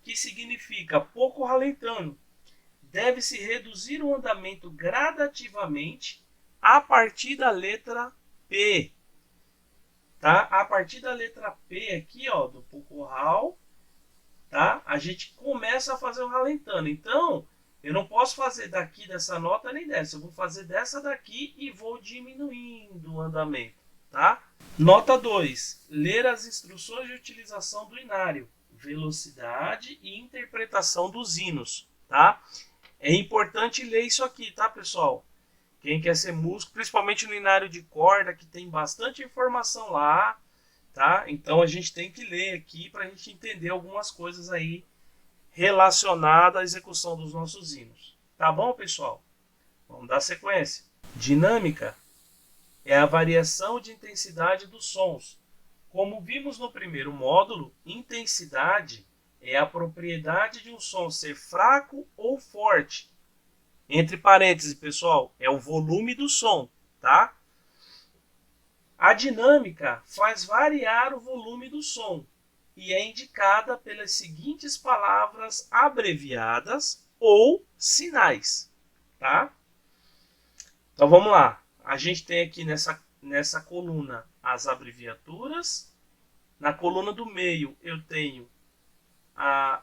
que significa pouco ralentando. Deve-se reduzir o andamento gradativamente a partir da letra P. Tá? A partir da letra P aqui, ó, do pouco ral, tá? A gente começa a fazer o ralentando. Então, eu não posso fazer daqui dessa nota nem dessa. Eu vou fazer dessa daqui e vou diminuindo o andamento, tá? Nota 2. Ler as instruções de utilização do inário, velocidade e interpretação dos hinos, tá? É importante ler isso aqui, tá, pessoal? Quem quer ser músico, principalmente no inário de corda, que tem bastante informação lá, tá? Então a gente tem que ler aqui para a gente entender algumas coisas aí relacionadas à execução dos nossos hinos. Tá bom, pessoal? Vamos dar sequência. Dinâmica é a variação de intensidade dos sons. Como vimos no primeiro módulo, intensidade é a propriedade de um som ser fraco ou forte. Entre parênteses, pessoal, é o volume do som, tá? A dinâmica faz variar o volume do som e é indicada pelas seguintes palavras abreviadas ou sinais, tá? Então vamos lá. A gente tem aqui nessa coluna as abreviaturas. Na coluna do meio eu tenho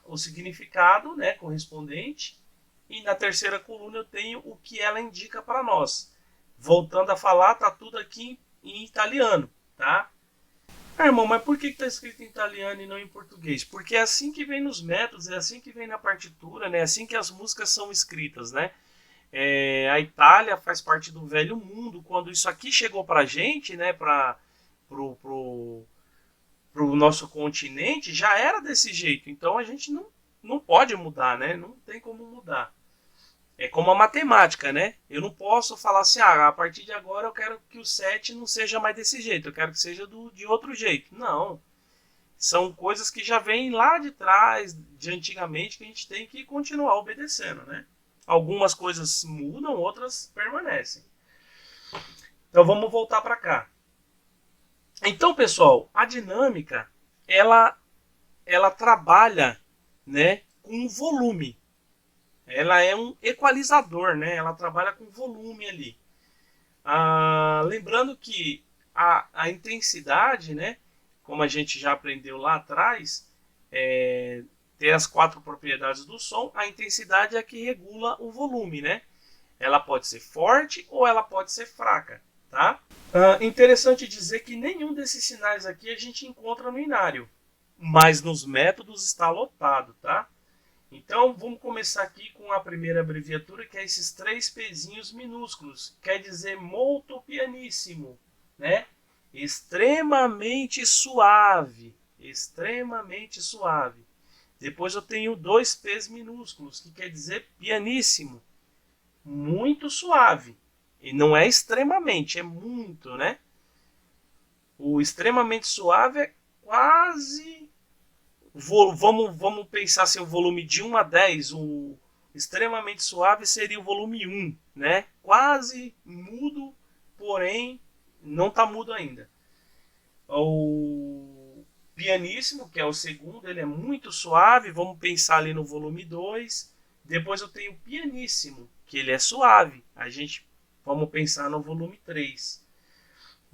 o significado, né, correspondente. E na terceira coluna eu tenho o que ela indica para nós. Voltando a falar, tá tudo aqui em italiano, tá? Ah, irmão, mas por que está escrito em italiano e não em português? Porque é assim que vem nos métodos, é assim que vem na partitura, né? É assim que as músicas são escritas, né? A Itália faz parte do velho mundo. Quando isso aqui chegou para a gente, né? Pro nosso continente, já era desse jeito. Então a gente não pode mudar, né? Não tem como mudar. É como a matemática, né? Eu não posso falar assim, a partir de agora eu quero que o 7 não seja mais desse jeito, eu quero que seja de outro jeito. Não. São coisas que já vêm lá de trás, de antigamente, que a gente tem que continuar obedecendo, né? Algumas coisas mudam, outras permanecem. Então vamos voltar para cá. Então, pessoal, a dinâmica, ela trabalha, né, com volume. Ela é um equalizador, né? Ela trabalha com volume ali. Lembrando que a intensidade, né? Como a gente já aprendeu lá atrás, tem as 4 propriedades do som. A intensidade é a que regula o volume, né? Ela pode ser forte ou ela pode ser fraca, tá? Interessante dizer que nenhum desses sinais aqui a gente encontra no inário, mas nos métodos está lotado, tá? Então, vamos começar aqui com a primeira abreviatura, que é esses 3 pezinhos minúsculos. Quer dizer molto pianissimo, né? Extremamente suave. Extremamente suave. Depois eu tenho 2 P's minúsculos, que quer dizer pianíssimo. Muito suave. E não é extremamente, é muito, né? O extremamente suave é quase... Vamos pensar assim, o volume de 1 a 10, o extremamente suave seria o volume 1, né? Quase mudo, porém não está mudo ainda. O pianíssimo, que é o segundo, ele é muito suave, vamos pensar ali no volume 2. Depois eu tenho o pianíssimo, que ele é suave, vamos pensar no volume 3.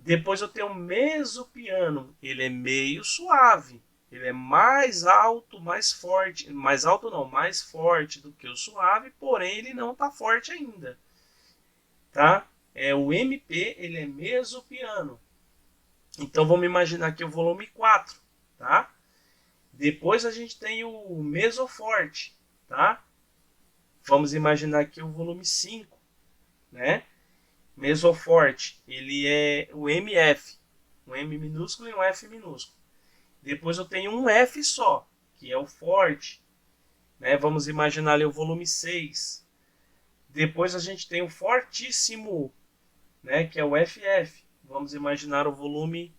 Depois eu tenho o mezzopiano, ele é meio suave, ele é mais alto, mais forte, mais alto não, mais forte do que o suave, porém ele não está forte ainda, tá? O MP, ele é mezzopiano. Então vamos imaginar aqui o volume 4, tá? Depois a gente tem o mezzoforte, tá? Vamos imaginar aqui o volume 5, né? Mezzoforte, ele é o MF, um M minúsculo e um F minúsculo. Depois eu tenho um F só, que é o forte, né? Vamos imaginar ali o volume 6. Depois a gente tem o fortíssimo, né? Que é o FF. Vamos imaginar o volume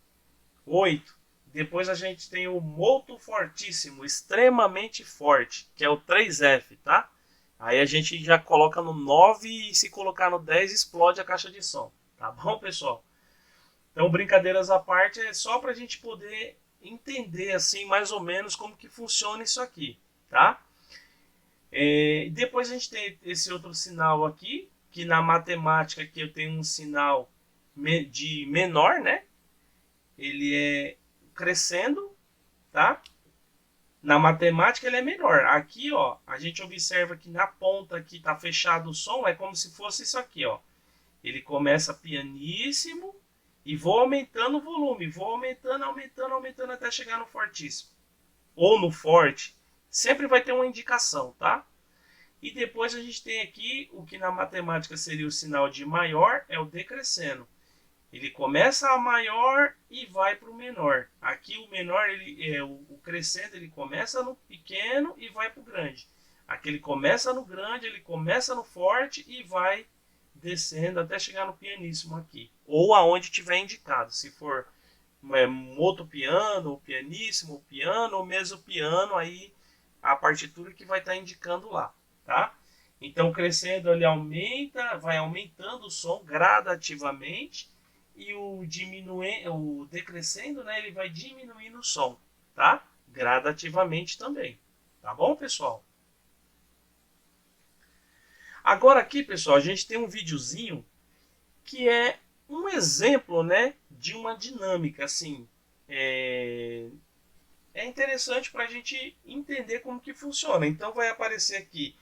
8. Depois a gente tem o molto fortíssimo, extremamente forte, que é o 3F, tá? Aí a gente já coloca no 9 e se colocar no 10 explode a caixa de som. Tá bom, pessoal? Então, brincadeiras à parte, é só para a gente poder entender assim mais ou menos como que funciona isso aqui, tá? Depois a gente tem esse outro sinal aqui, que na matemática aqui eu tenho um sinal de menor, né? Ele é crescendo, tá? Na matemática ele é menor. Aqui, ó, a gente observa que na ponta aqui tá fechado o som, é como se fosse isso aqui, ó. Ele começa pianíssimo e vou aumentando o volume, vou aumentando, aumentando, aumentando até chegar no fortíssimo. Ou no forte. Sempre vai ter uma indicação, tá? E depois a gente tem aqui o que na matemática seria o sinal de maior, é o decrescendo. Ele começa a maior e vai para o menor. Aqui o menor, o crescendo, ele começa no pequeno e vai para o grande. Aqui ele começa no grande, ele começa no forte e vai descendo até chegar no pianíssimo aqui. Ou aonde tiver indicado. Se for moto piano, pianíssimo, piano ou mezzopiano, aí a partitura que vai estar indicando lá, tá? Então crescendo ele aumenta, vai aumentando o som gradativamente. E o decrescendo, né, ele vai diminuindo o som, tá? Gradativamente também. Tá bom, pessoal? Agora aqui, pessoal, a gente tem um videozinho que é um exemplo, né, de uma dinâmica, assim. É interessante para a gente entender como que funciona. Então vai aparecer aqui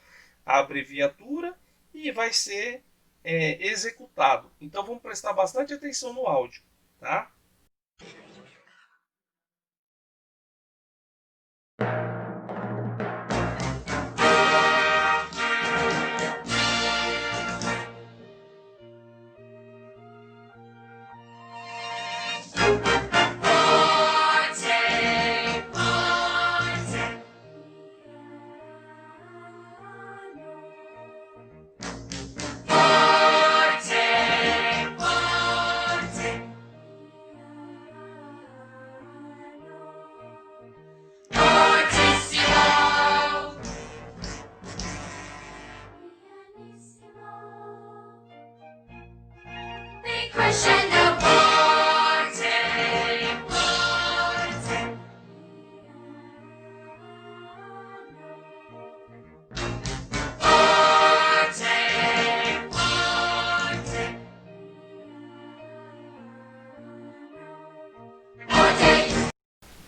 a abreviatura e vai ser executado. Então vamos prestar bastante atenção no áudio, tá?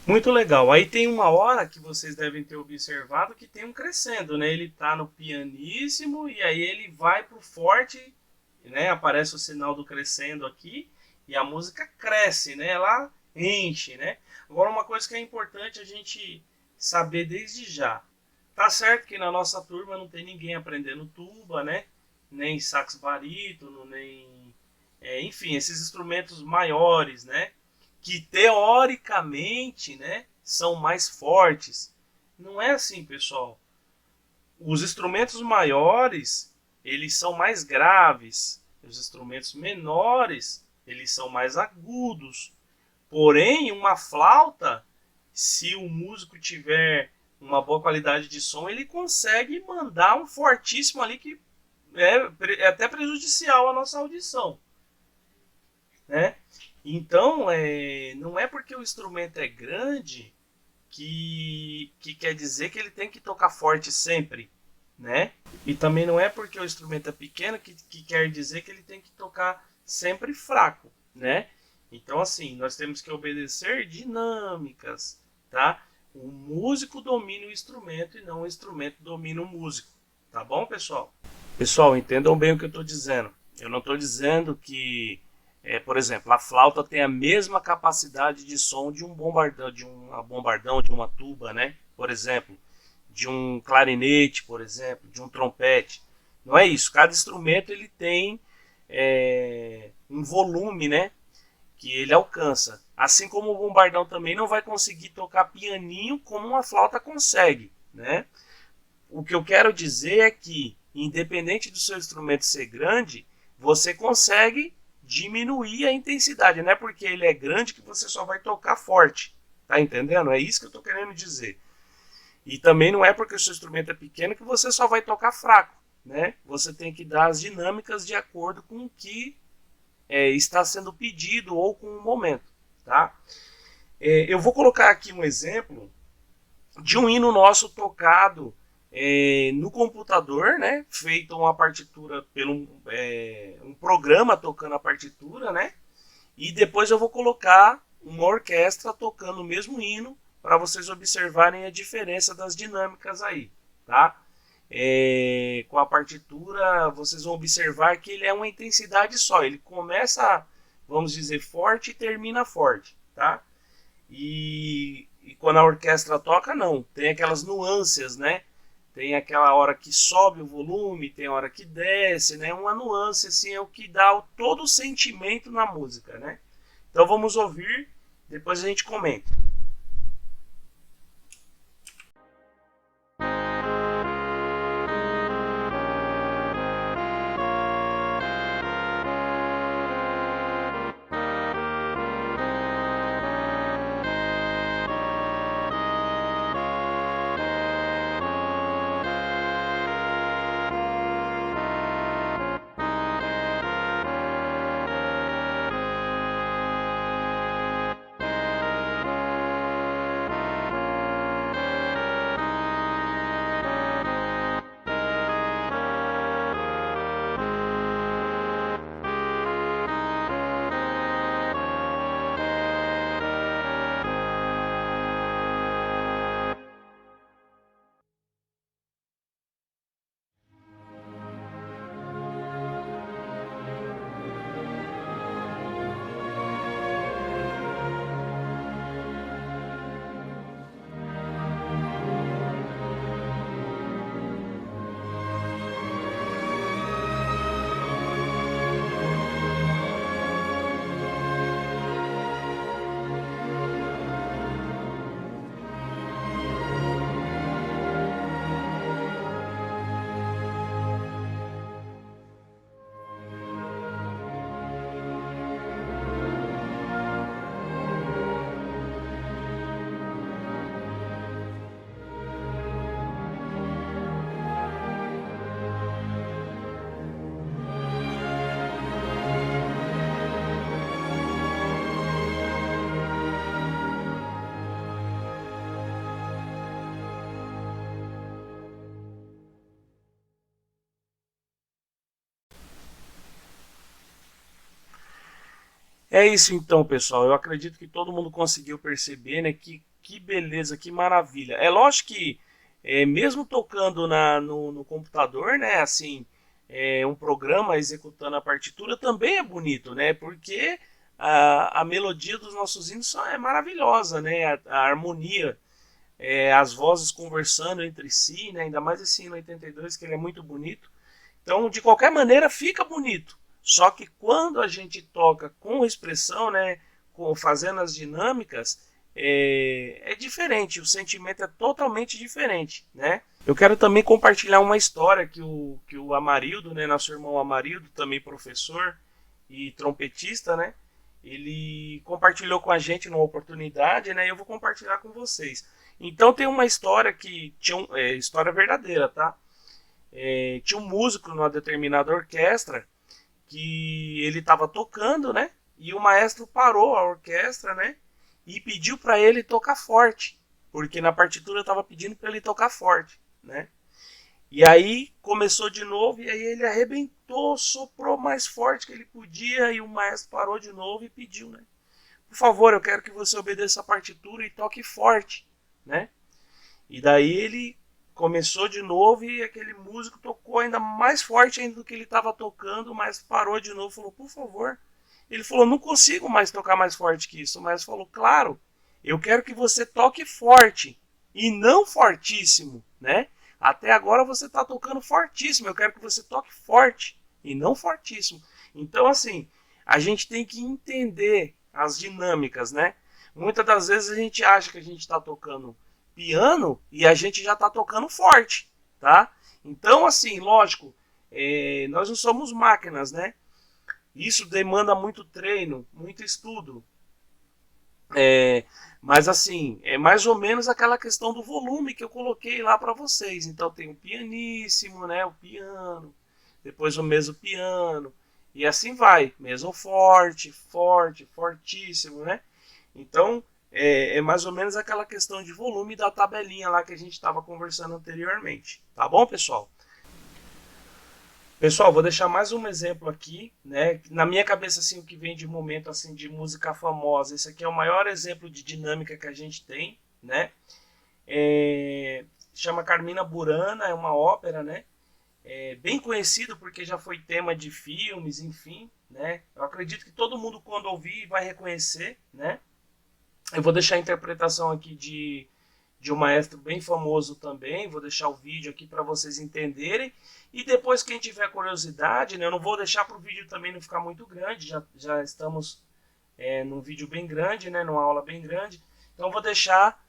Muito legal. Aí tem uma hora que vocês devem ter observado que tem um crescendo, né? Ele tá no pianíssimo e aí ele vai pro forte, né? Aparece o sinal do crescendo aqui e a música cresce, né? Ela enche, né? Agora uma coisa que é importante a gente saber desde já. Tá certo que na nossa turma não tem ninguém aprendendo tuba, né? Nem sax barítono, nem enfim, esses instrumentos maiores, né? Que teoricamente, né, são mais fortes. Não é assim, pessoal. Os instrumentos maiores, eles são mais graves. Os instrumentos menores, eles são mais agudos. Porém, uma flauta, se o músico tiver uma boa qualidade de som, ele consegue mandar um fortíssimo ali que é até prejudicial à nossa audição, né? Então, não é porque o instrumento é grande que quer dizer que ele tem que tocar forte sempre, né? E também não é porque o instrumento é pequeno que quer dizer que ele tem que tocar sempre fraco, né? Então, assim, nós temos que obedecer dinâmicas, tá? O músico domina o instrumento e não o instrumento domina o músico. Tá bom, pessoal? Pessoal, entendam bem o que eu estou dizendo. Eu não estou dizendo que, por exemplo, a flauta tem a mesma capacidade de som de um bombardão, de uma tuba, né? Por exemplo, de um clarinete, por exemplo, de um trompete. Não é isso. Cada instrumento ele tem um volume, né? Que ele alcança. Assim como o bombardão também não vai conseguir tocar pianinho como uma flauta consegue, né? O que eu quero dizer é que, independente do seu instrumento ser grande, você consegue diminuir a intensidade. Não é porque ele é grande que você só vai tocar forte. Tá entendendo? É isso que eu estou querendo dizer. E também não é porque o seu instrumento é pequeno que você só vai tocar fraco. Né? Você tem que dar as dinâmicas de acordo com o que está sendo pedido ou com o momento. Tá? Eu vou colocar aqui um exemplo de um hino nosso tocado no computador, né? Feito uma partitura pelo um programa tocando a partitura, né? E depois eu vou colocar uma orquestra tocando o mesmo hino para vocês observarem a diferença das dinâmicas aí, tá? Com a partitura vocês vão observar que ele é uma intensidade só. Ele começa, vamos dizer, forte e termina forte, tá? E quando a orquestra toca, não. Tem aquelas nuances, né? Tem aquela hora que sobe o volume, tem a hora que desce, né? Uma nuance, assim, é o que dá todo o sentimento na música, né? Então vamos ouvir, depois a gente comenta. É isso então, pessoal. Eu acredito que todo mundo conseguiu perceber, né? Que beleza, que maravilha. É lógico que, mesmo tocando no computador, né? Assim, um programa executando a partitura também é bonito, né? Porque a melodia dos nossos hinos é maravilhosa, né? A harmonia, as vozes conversando entre si, né? Ainda mais esse hino 82, que ele é muito bonito. Então, de qualquer maneira, fica bonito. Só que quando a gente toca com expressão, né, fazendo as dinâmicas, é diferente. O sentimento é totalmente diferente, né? Eu quero também compartilhar uma história que o Amarildo, né, nosso irmão Amarildo, também professor e trompetista, né? Ele compartilhou com a gente numa oportunidade, né? E eu vou compartilhar com vocês. Então tem uma história que tinha história verdadeira, tá? Tinha um músico numa determinada orquestra que ele estava tocando, né? E o maestro parou a orquestra, né? E pediu para ele tocar forte, porque na partitura estava pedindo para ele tocar forte, né? E aí começou de novo e aí ele arrebentou, soprou mais forte que ele podia e o maestro parou de novo e pediu, né? por favor, eu quero que você obedeça a partitura e toque forte, né? E daí ele começou de novo e aquele músico tocou ainda mais forte ainda do que ele estava tocando, mas parou de novo e falou, por favor. Ele falou, não consigo mais tocar mais forte que isso. Mas falou, claro, eu quero que você toque forte e não fortíssimo, né? Até agora você está tocando fortíssimo, eu quero que você toque forte e não fortíssimo. Então, assim, a gente tem que entender as dinâmicas, né? Muitas das vezes a gente acha que a gente está tocando piano e a gente já está tocando forte, tá? Então, assim, lógico, nós não somos máquinas, né? Isso demanda muito treino, muito estudo. Mas assim, é mais ou menos aquela questão do volume que eu coloquei lá para vocês. Então tem o pianíssimo, né? O piano, depois o meso piano, e assim vai, meso forte, forte, fortíssimo, né? Então é mais ou menos aquela questão de volume da tabelinha lá que a gente estava conversando anteriormente. Tá bom, pessoal? Pessoal, vou deixar mais um exemplo aqui, né? Na minha cabeça, assim, o que vem de momento assim de música famosa. Esse aqui é o maior exemplo de dinâmica que a gente tem, né? Chama Carmina Burana, é uma ópera, né? Bem conhecido porque já foi tema de filmes, enfim, né? Eu acredito que todo mundo quando ouvir vai reconhecer, né? Eu vou deixar a interpretação aqui de um maestro bem famoso também. Vou deixar o vídeo aqui para vocês entenderem. E depois, quem tiver curiosidade, né, eu não vou deixar para o vídeo também não ficar muito grande. Já estamos num vídeo bem grande, né, numa aula bem grande. Então, eu vou deixar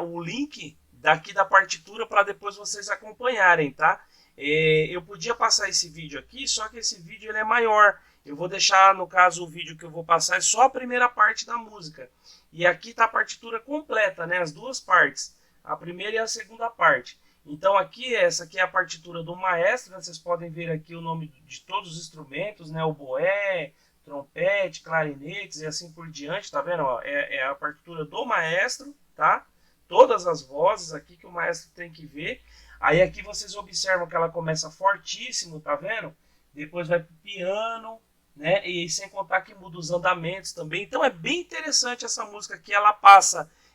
o link daqui da partitura para depois vocês acompanharem, tá? Eu podia passar esse vídeo aqui, só que esse vídeo ele é maior. Eu vou deixar, no caso, o vídeo que eu vou passar é só a primeira parte da música. E aqui está a partitura completa, né? As duas partes, a primeira e a segunda parte. Então aqui, essa aqui é a partitura do maestro, né? Vocês podem ver aqui o nome de todos os instrumentos, né? O boé, trompete, clarinetes e assim por diante, tá vendo? Ó, é a partitura do maestro, tá? Todas as vozes aqui que o maestro tem que ver. Aí aqui vocês observam que ela começa fortíssimo, tá vendo? Depois vai pro piano, né? E sem contar que muda os andamentos também. Então é bem interessante essa música aqui.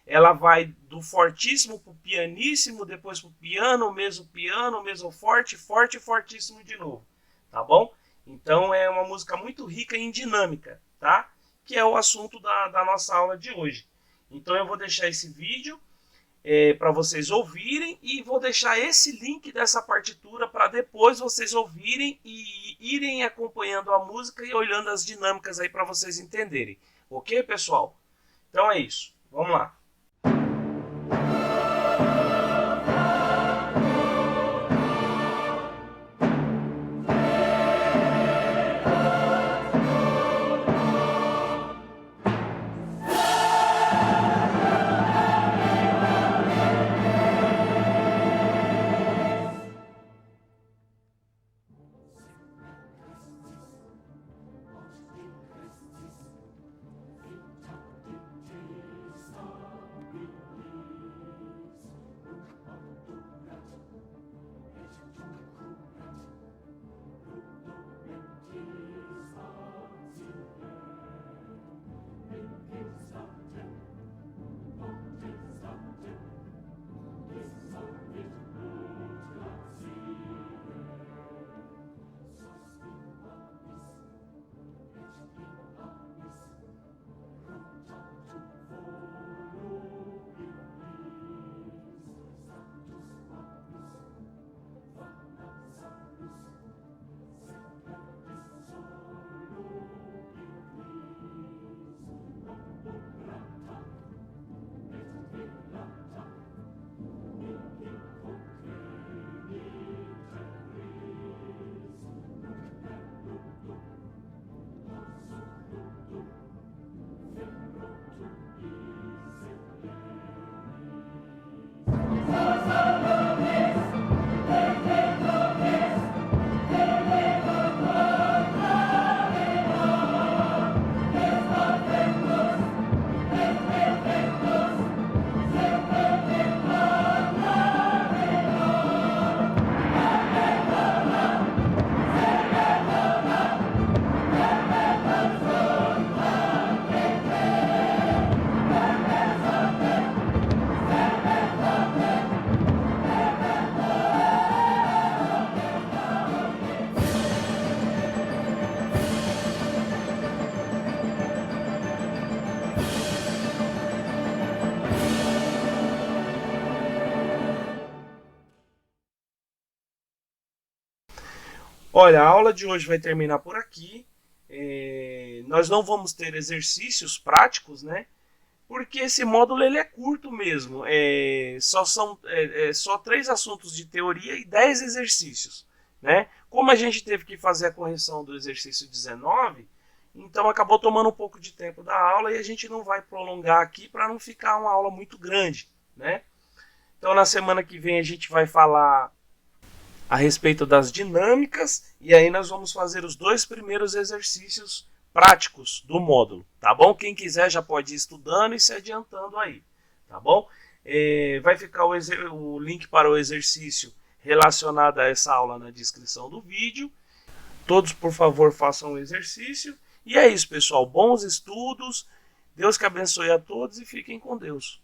Ela vai do fortíssimo pro pianíssimo, depois pro piano, mesmo forte, forte e fortíssimo de novo, tá bom? Então é uma música muito rica em dinâmica, tá? Que é o assunto da nossa aula de hoje. Então eu vou deixar esse vídeo para vocês ouvirem e vou deixar esse link dessa partitura para depois vocês ouvirem e irem acompanhando a música e olhando as dinâmicas aí para vocês entenderem. Ok, pessoal? Então é isso. Vamos lá. Olha, a aula de hoje vai terminar por aqui. Nós não vamos ter exercícios práticos, né? Porque esse módulo ele é curto mesmo. Só 3 assuntos de teoria e 10 exercícios, né? Como a gente teve que fazer a correção do exercício 19, então acabou tomando um pouco de tempo da aula e a gente não vai prolongar aqui para não ficar uma aula muito grande, né? Então na semana que vem a gente vai falar a respeito das dinâmicas e aí nós vamos fazer os 2 primeiros exercícios práticos do módulo, tá bom? Quem quiser já pode ir estudando e se adiantando aí, tá bom? Vai ficar o link para o exercício relacionado a essa aula na descrição do vídeo. Todos, por favor, façam o exercício. E é isso, pessoal. Bons estudos. Deus que abençoe a todos e fiquem com Deus.